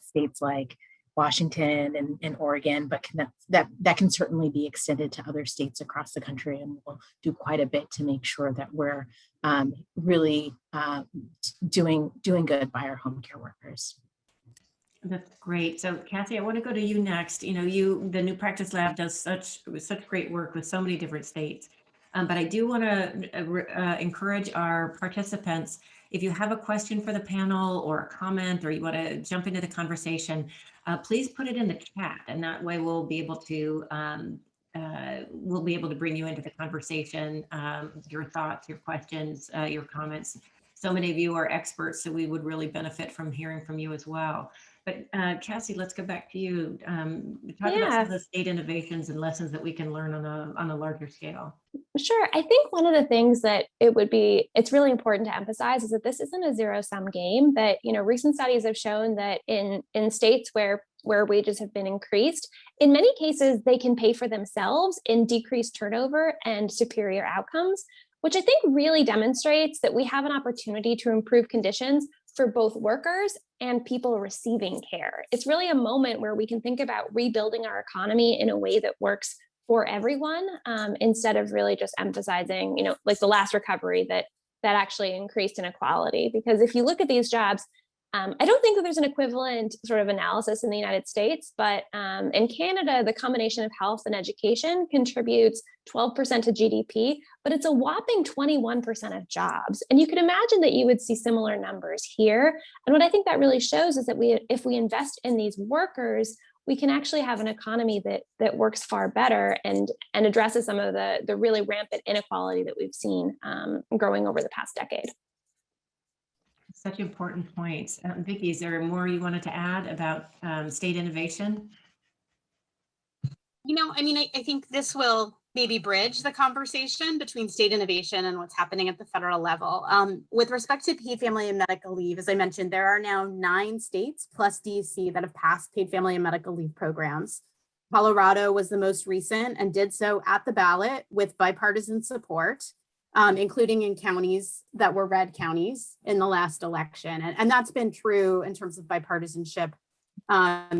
states like Washington and Oregon, but that can certainly be extended to other states across the country, and we'll do quite a bit to make sure that we're really doing good by our home care workers. That's great. So Kathy, I want to go to you next. The New Practice Lab does such great work with so many different states. But I do want to encourage our participants, if you have a question for the panel or a comment, or you want to jump into the conversation, please put it in the chat, and that way we'll be able to bring you into the conversation, your thoughts, your questions, your comments. So many of you are experts, so we would really benefit from hearing from you as well. But Cassie, let's go back to you. Talk about some of the state innovations and lessons that we can learn on a larger scale. Sure. I think one of the things that it's really important to emphasize is that this isn't a zero-sum game, that, recent studies have shown that in states where wages have been increased, in many cases, they can pay for themselves in decreased turnover and superior outcomes, which I think really demonstrates that we have an opportunity to improve conditions for both workers and people receiving care. It's really a moment where we can think about rebuilding our economy in a way that works for everyone, instead of really just emphasizing, like the last recovery that actually increased inequality. Because if you look at these jobs, I don't think that there's an equivalent sort of analysis in the United States, but in Canada, the combination of health and education contributes 12% to GDP, but it's a whopping 21% of jobs. And you can imagine that you would see similar numbers here. And what I think that really shows is that if we invest in these workers, we can actually have an economy that works far better and addresses some of the really rampant inequality that we've seen growing over the past decade. Such important points. Vicki, is there more you wanted to add about state innovation? I think this will maybe bridge the conversation between state innovation and what's happening at the federal level. With respect to paid family and medical leave, as I mentioned, there are now 9 states plus DC that have passed paid family and medical leave programs. Colorado was the most recent and did so at the ballot with bipartisan support, including in counties that were red counties in the last election. And that's been true in terms of bipartisanship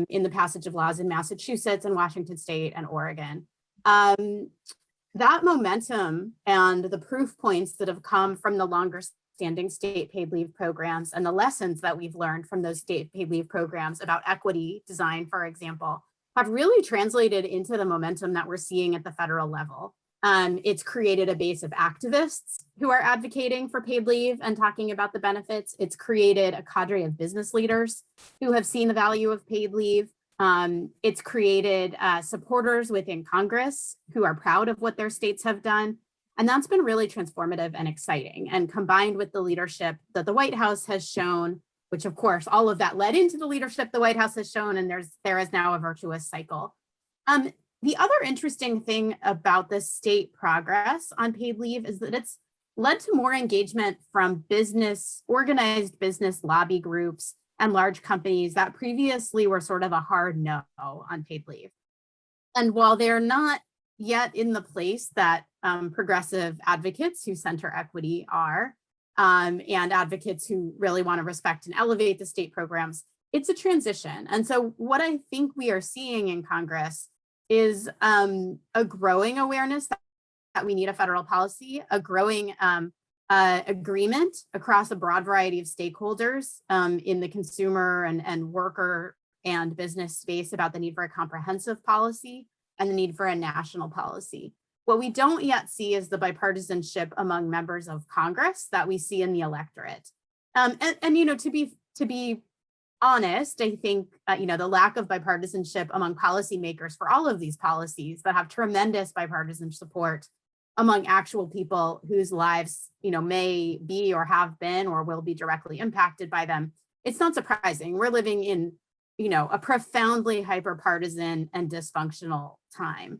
in the passage of laws in Massachusetts and Washington State and Oregon. That momentum and the proof points that have come from the longer standing state paid leave programs and the lessons that we've learned from those state paid leave programs about equity design, for example, have really translated into the momentum that we're seeing at the federal level. It's created a base of activists who are advocating for paid leave and talking about the benefits. It's created a cadre of business leaders who have seen the value of paid leave. It's created supporters within Congress who are proud of what their states have done. And that's been really transformative and exciting. And combined with the leadership that the White House has shown, which of course, all of that led into the leadership the White House has shown, and there is now a virtuous cycle. The other interesting thing about the state progress on paid leave is that it's led to more engagement from organized business lobby groups and large companies that previously were sort of a hard no on paid leave. And while they're not yet in the place that progressive advocates who center equity are, and advocates who really want to respect and elevate the state programs, it's a transition. And so what I think we are seeing in Congress is a growing awareness that we need a federal policy, a growing agreement across a broad variety of stakeholders in the consumer and worker and business space about the need for a comprehensive policy and the need for a national policy. What we don't yet see is the bipartisanship among members of Congress that we see in the electorate. To be honest, I think, the lack of bipartisanship among policymakers for all of these policies that have tremendous bipartisan support among actual people whose lives, may be or have been or will be directly impacted by them, it's not surprising. We're living in, a profoundly hyper-partisan and dysfunctional time.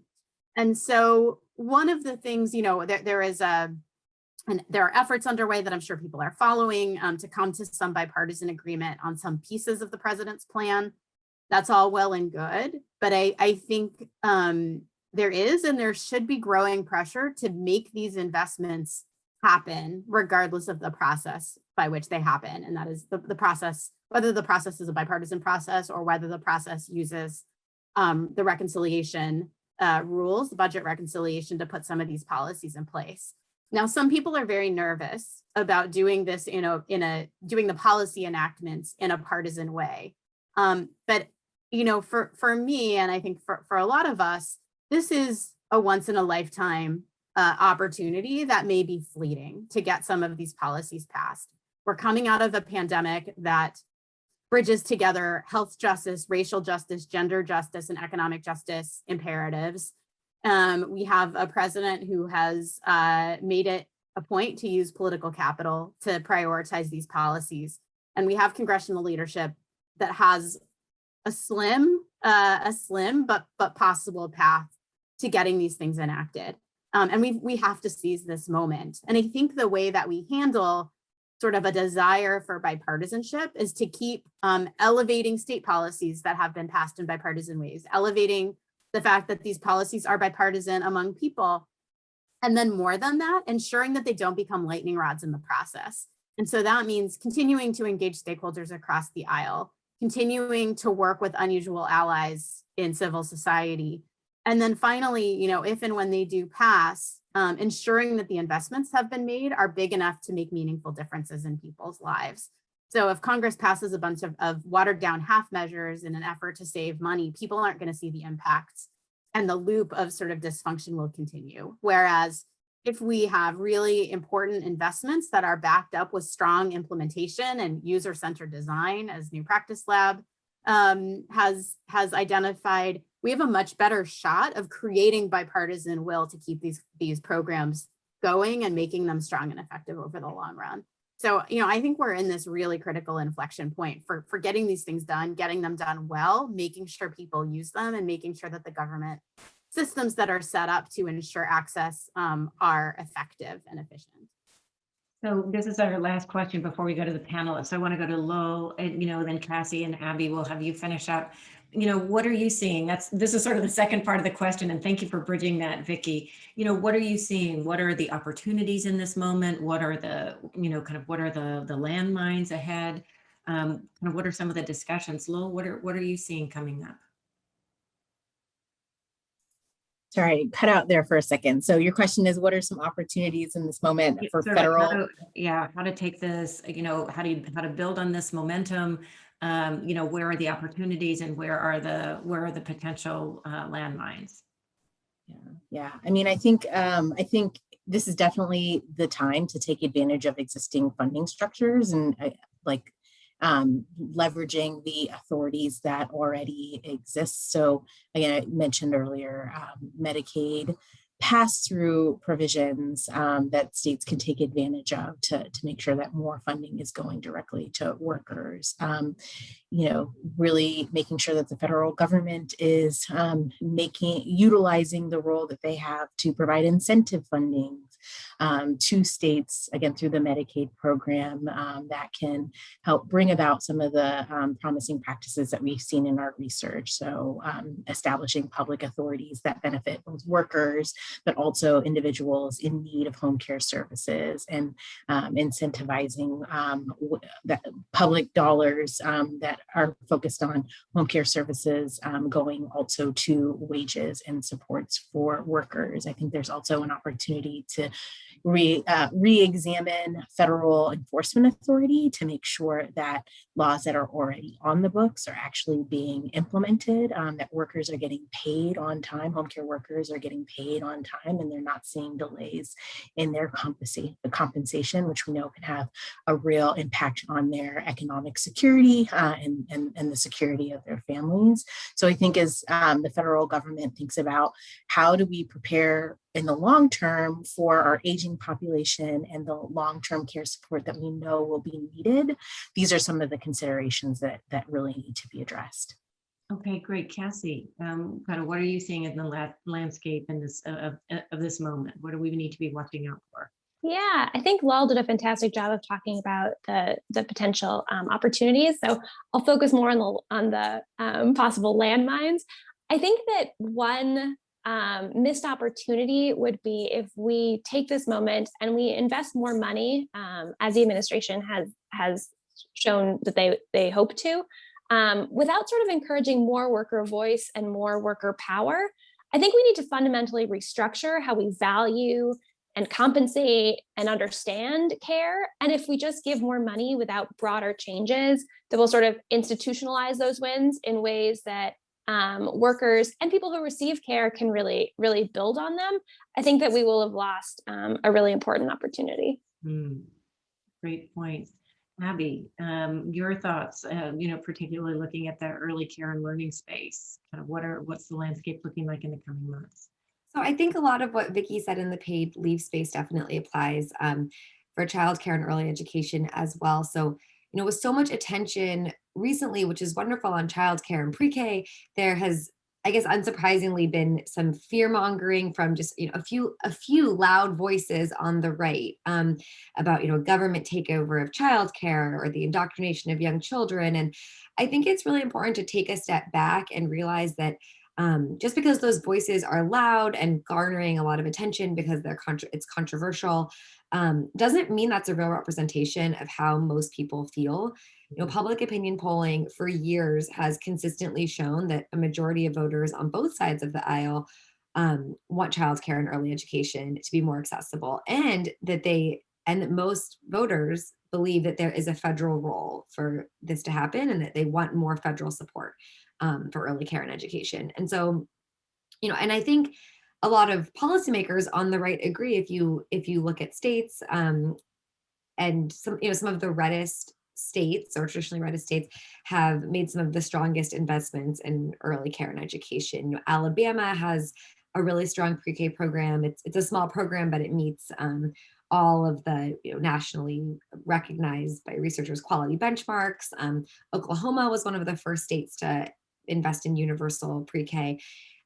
And so one of the things, there are efforts underway that I'm sure people are following to come to some bipartisan agreement on some pieces of the president's plan. That's all well and good, but I think there is and there should be growing pressure to make these investments happen regardless of the process by which they happen. And that is the process, whether the process is a bipartisan process or whether the process uses the reconciliation rules, the budget reconciliation, to put some of these policies in place. Now, some people are very nervous about doing this doing the policy enactments in a partisan way. But for me, and I think for a lot of us, this is a once in a lifetime opportunity that may be fleeting to get some of these policies passed. We're coming out of a pandemic that bridges together health justice, racial justice, gender justice, and economic justice imperatives. We have a president who has made it a point to use political capital to prioritize these policies. And we have congressional leadership that has a slim but possible path to getting these things enacted. And we have to seize this moment. And I think the way that we handle sort of a desire for bipartisanship is to keep elevating state policies that have been passed in bipartisan ways, elevating the fact that these policies are bipartisan among people. And then more than that, ensuring that they don't become lightning rods in the process. And so that means continuing to engage stakeholders across the aisle, continuing to work with unusual allies in civil society. And then finally, if and when they do pass, ensuring that the investments have been made are big enough to make meaningful differences in people's lives. So if Congress passes a bunch of watered down half measures in an effort to save money, people aren't going to see the impacts, and the loop of sort of dysfunction will continue. Whereas if we have really important investments that are backed up with strong implementation and user-centered design, as New Practice Lab has identified, we have a much better shot of creating bipartisan will to keep these programs going and making them strong and effective over the long run. So, I think we're in this really critical inflection point for getting these things done, getting them done well, making sure people use them, and making sure that the government systems that are set up to ensure access are effective and efficient. So this is our last question before we go to the panelists. I want to go to Lowell, and then Cassie and Abby will have you finish up. What are you seeing? This is sort of the second part of the question, and thank you for bridging that, Vicki. What are you seeing? What are the opportunities in this moment? What are the, what are the landmines ahead? What are some of the discussions? Lowell, what are you seeing coming up? Sorry, cut out there for a second. So your question is, what are some opportunities in this moment for federal? How to take this, how to build on this momentum. Where are the opportunities and where are the potential landmines? Yeah. I mean, I think this is definitely the time to take advantage of existing funding structures and leveraging the authorities that already exist. So again, I mentioned earlier, Medicaid pass-through provisions that states can take advantage of to make sure that more funding is going directly to workers. Really making sure that the federal government is utilizing the role that they have to provide incentive funding to states, again, through the Medicaid program that can help bring about some of the promising practices that we've seen in our research. So establishing public authorities that benefit both workers, but also individuals in need of home care services, and incentivizing that public dollars that are focused on home care services going also to wages and supports for workers. I think there's also an opportunity to re-examine federal enforcement authority to make sure that laws that are already on the books are actually being implemented, that workers are getting paid on time, home care workers are getting paid on time, and they're not seeing delays in their compensation, which we know can have a real impact on their economic security and the security of their families. So I think as the federal government thinks about how do we prepare in the long term for our aging population and the long-term care support that we know will be needed, these are some of the considerations that really need to be addressed. Okay, great. Cassie, what are you seeing in the landscape in this of this moment? What do we need to be watching out for? Yeah, I think Lowell did a fantastic job of talking about the potential opportunities. So I'll focus more on the possible landmines. I think that one missed opportunity would be if we take this moment and we invest more money, as the administration has shown that they hope to, without sort of encouraging more worker voice and more worker power. I think we need to fundamentally restructure how we value and compensate and understand care. And if we just give more money without broader changes that will sort of institutionalize those wins in ways that workers and people who receive care can really, really build on them, I think that we will have lost a really important opportunity. Great point. Abby, your thoughts, particularly looking at the early care and learning space, what's the landscape looking like in the coming months? So I think a lot of what Vicki said in the paid leave space definitely applies for childcare and early education as well. So, with so much attention recently, which is wonderful, on childcare and pre-K, there has I guess unsurprisingly, been some fear mongering from just a few loud voices on the right about government takeover of childcare or the indoctrination of young children. And I think it's really important to take a step back and realize that just because those voices are loud and garnering a lot of attention because it's controversial, doesn't mean that's a real representation of how most people feel. Public opinion polling for years has consistently shown that a majority of voters on both sides of the aisle want childcare and early education to be more accessible, and that most voters believe that there is a federal role for this to happen, and that they want more federal support for early care and education. And so, and I think a lot of policymakers on the right agree. If you look at states and some of the reddest states, or traditionally reddest states, have made some of the strongest investments in early care and education. Alabama has a really strong pre-K program. It's a small program, but it meets all of the nationally recognized by researchers quality benchmarks. Oklahoma was one of the first states to invest in universal pre-K.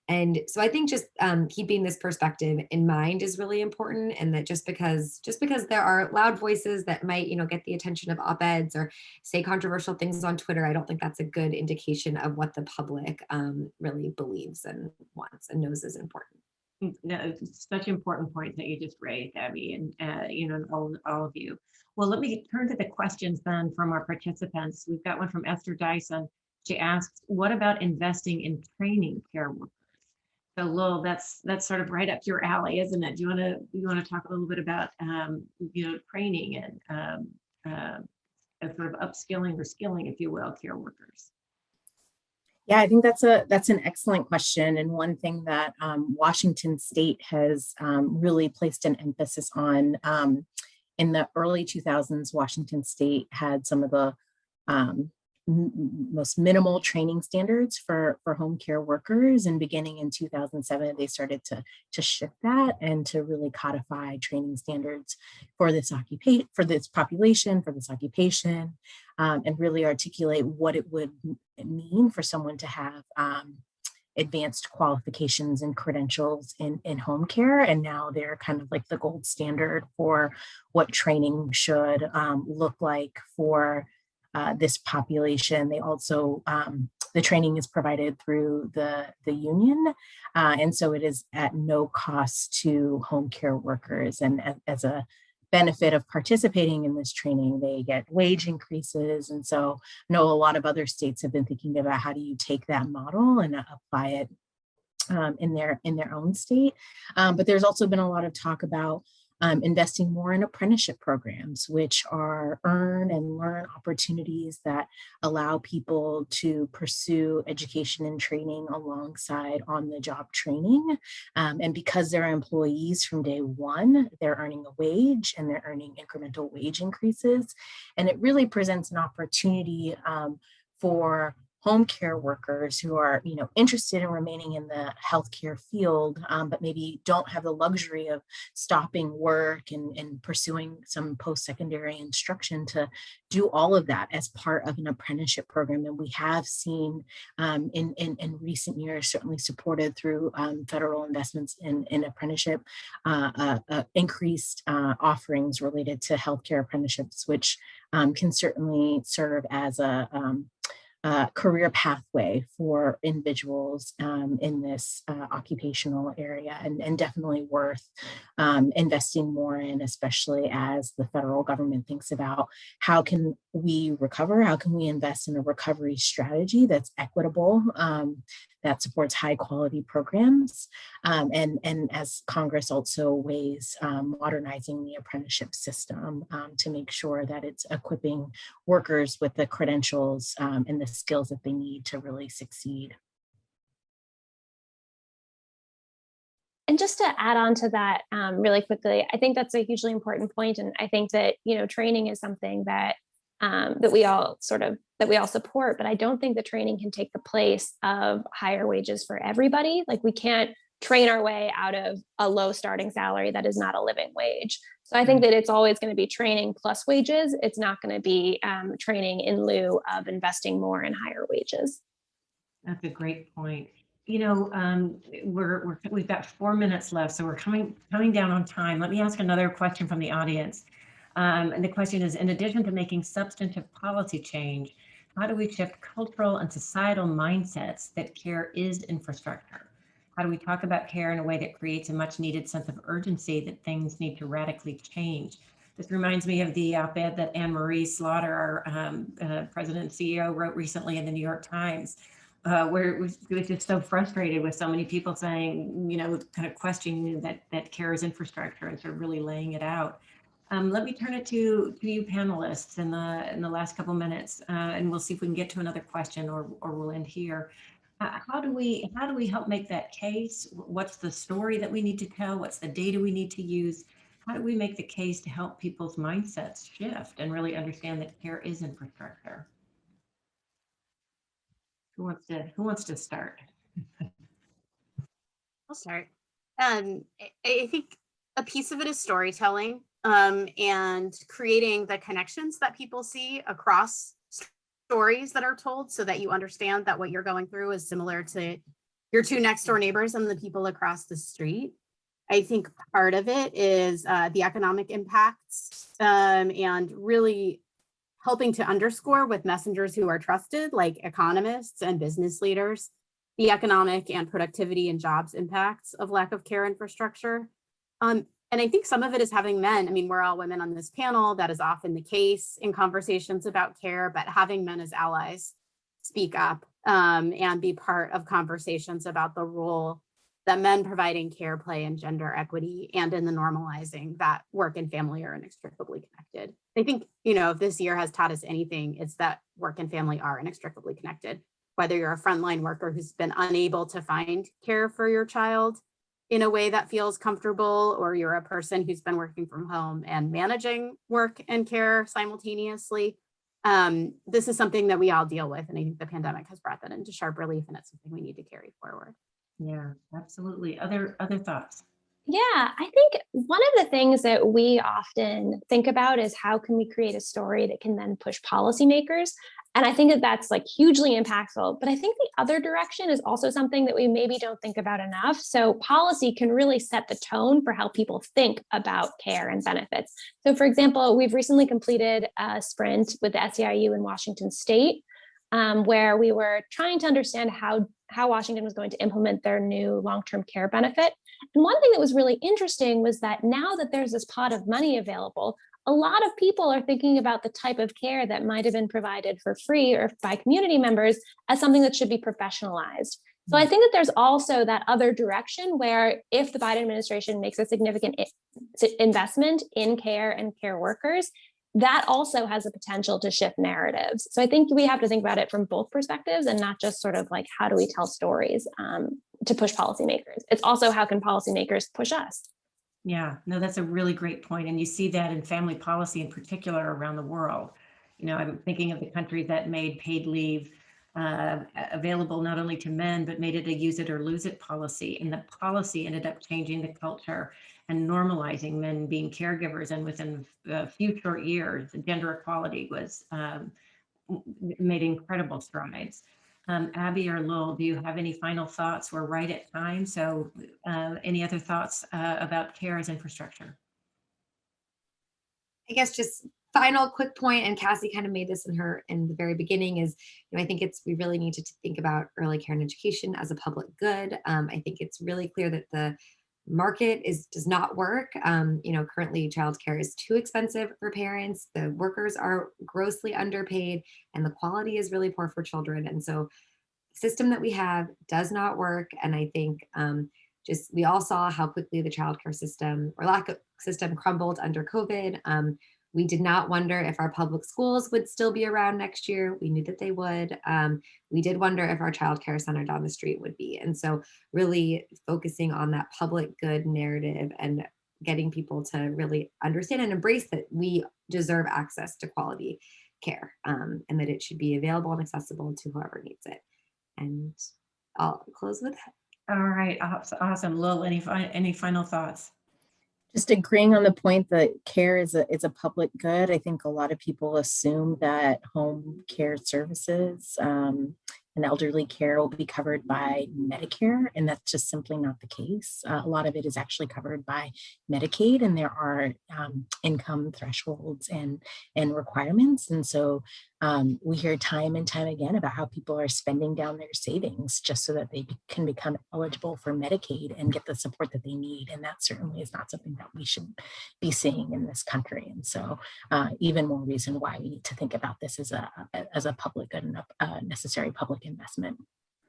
And so I think just keeping this perspective in mind is really important, and that just because there are loud voices that might get the attention of op-eds or say controversial things on Twitter, I don't think that's a good indication of what the public really believes and wants and knows is important. No, it's such an important point that you just raised, Abby, and all of you. Well, let me turn to the questions then from our participants. We've got one from Esther Dyson. She asks, what about investing in training care workers? So Lowell, that's sort of right up your alley, isn't it? Do you want to talk a little bit about training and sort of upskilling or skilling, if you will, care workers? Yeah, I think that's an excellent question, and one thing that Washington State has really placed an emphasis on. In the early 2000s, Washington State had some of the most minimal training standards for home care workers, and beginning in 2007 they started to shift that and to really codify training standards for this population, and really articulate what it would mean for someone to have advanced qualifications and credentials in home care. And now they're kind of like the gold standard for what training should look like for this population. They also, the training is provided through the union. And so it is at no cost to home care workers. And as a benefit of participating in this training, they get wage increases. And so I know a lot of other states have been thinking about how do you take that model and apply it in their own state. But there's also been a lot of talk about investing more in apprenticeship programs, which are earn and learn opportunities that allow people to pursue education and training alongside on-the-job training. And because they're employees from day one, they're earning a wage and they're earning incremental wage increases. And it really presents an opportunity for home care workers who are, interested in remaining in the healthcare field, but maybe don't have the luxury of stopping work and pursuing some post-secondary instruction to do all of that as part of an apprenticeship program. And we have seen in recent years, certainly supported through federal investments in apprenticeship, increased offerings related to healthcare apprenticeships, which can certainly serve as a career pathway for individuals in this occupational area, and definitely worth investing more in, especially as the federal government thinks about how can we recover, how can we invest in a recovery strategy that's equitable, that supports high quality programs, and as Congress also weighs modernizing the apprenticeship system to make sure that it's equipping workers with the credentials and the skills that they need to really succeed. And just to add on to that really quickly, I think that's a hugely important point. And I think that, training is something that that we all support, but I don't think the training can take the place of higher wages for everybody. Like, we can't train our way out of a low starting salary that is not a living wage. So I think that it's always going to be training plus wages. It's not going to be training in lieu of investing more in higher wages. That's a great point. we've got 4 minutes left, so we're coming down on time. Let me ask another question from the audience. And the question is, in addition to making substantive policy change, how do we shift cultural and societal mindsets that care is infrastructure? How do we talk about care in a way that creates a much needed sense of urgency that things need to radically change? This reminds me of the op-ed that Anne-Marie Slaughter, our president and CEO, wrote recently in the New York Times, where it was just so frustrated with so many people saying, kind of questioning that care is infrastructure and sort of really laying it out. Let me turn it to you panelists in the last couple minutes, and we'll see if we can get to another question or we'll end here. How do we help make that case? What's the story that we need to tell? What's the data we need to use? How do we make the case to help people's mindsets shift and really understand that care is infrastructure? Who wants to start? I'll start. I think a piece of it is storytelling, and creating the connections that people see across stories that are told, so that you understand that what you're going through is similar to your two next door neighbors and the people across the street. I think part of it is the economic impacts, and really helping to underscore with messengers who are trusted, like economists and business leaders, the economic and productivity and jobs impacts of lack of care infrastructure. And I think some of it is having men. I mean, we're all women on this panel. That is often the case in conversations about care, but having men as allies speak up, and be part of conversations about the role that men providing care play in gender equity and in the normalizing that work and family are inextricably connected. I think, if this year has taught us anything, it's that work and family are inextricably connected. Whether you're a frontline worker who's been unable to find care for your child in a way that feels comfortable, or you're a person who's been working from home and managing work and care simultaneously, this is something that we all deal with. And I think the pandemic has brought that into sharp relief, and it's something we need to carry forward. Yeah, absolutely. Other thoughts? Yeah, I think one of the things that we often think about is how can we create a story that can then push policymakers? And I think that that's like hugely impactful. But I think the other direction is also something that we maybe don't think about enough. So policy can really set the tone for how people think about care and benefits. So for example, we've recently completed a sprint with the SEIU in Washington State, where we were trying to understand how Washington was going to implement their new long-term care benefit. And one thing that was really interesting was that now that there's this pot of money available, a lot of people are thinking about the type of care that might have been provided for free or by community members as something that should be professionalized. So I think that there's also that other direction where if the Biden administration makes a significant investment in care and care workers, that also has the potential to shift narratives. So I think we have to think about it from both perspectives and not just sort of like, how do we tell stories to push policymakers? It's also how can policymakers push us? Yeah, no, that's a really great point. And you see that in family policy in particular around the world. I'm thinking of the countries that made paid leave available not only to men, but made it a use it or lose it policy. And the policy ended up changing the culture and normalizing men being caregivers. And within a few short years, gender equality was made incredible strides. Abby or Lowell, do you have any final thoughts? We're right at time. So any other thoughts about care as infrastructure? I guess just final quick point, and Cassie kind of made this in the very beginning, is I think we really need to think about early care and education as a public good. I think it's really clear that the market does not work. Currently childcare is too expensive for parents. The workers are grossly underpaid, and the quality is really poor for children. And so the system that we have does not work. And I think we all saw how quickly the childcare system or lack of system crumbled under COVID. We did not wonder if our public schools would still be around next year. We knew that they would. We did wonder if our childcare center down the street would be. And so really focusing on that public good narrative and getting people to really understand and embrace that we deserve access to quality care, and that it should be available and accessible to whoever needs it. And I'll close with that. All right, awesome. Lil, any final thoughts? Just agreeing on the point that care is a public good. I think a lot of people assume that home care services, and elderly care will be covered by Medicare, and that's just simply not the case. A lot of it is actually covered by Medicaid, and there are income thresholds and requirements. And so we hear time and time again about how people are spending down their savings just so that they can become eligible for Medicaid and get the support that they need. And that certainly is not something that we should be seeing in this country. And so even more reason why we need to think about this as a public and necessary public investment.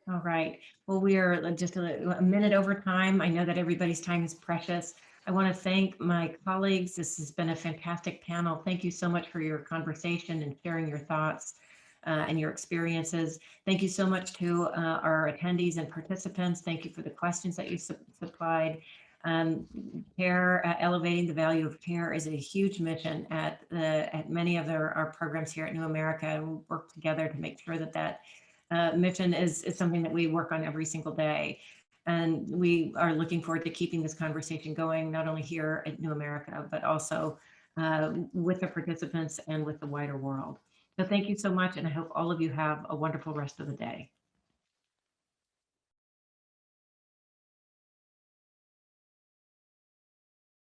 All right. Well, we are just a minute over time. I know that everybody's time is precious. I want to thank my colleagues. This has been a fantastic panel. Thank you so much for your conversation and sharing your thoughts and your experiences. Thank you so much to our attendees and participants. Thank you for the questions that you supplied. Care, elevating the value of care is a huge mission at many of our programs here at New America. We'll work together to make sure that that mission is something that we work on every single day. And we are looking forward to keeping this conversation going, not only here at New America, but also with the participants and with the wider world. So thank you so much. And I hope all of you have a wonderful rest of the day.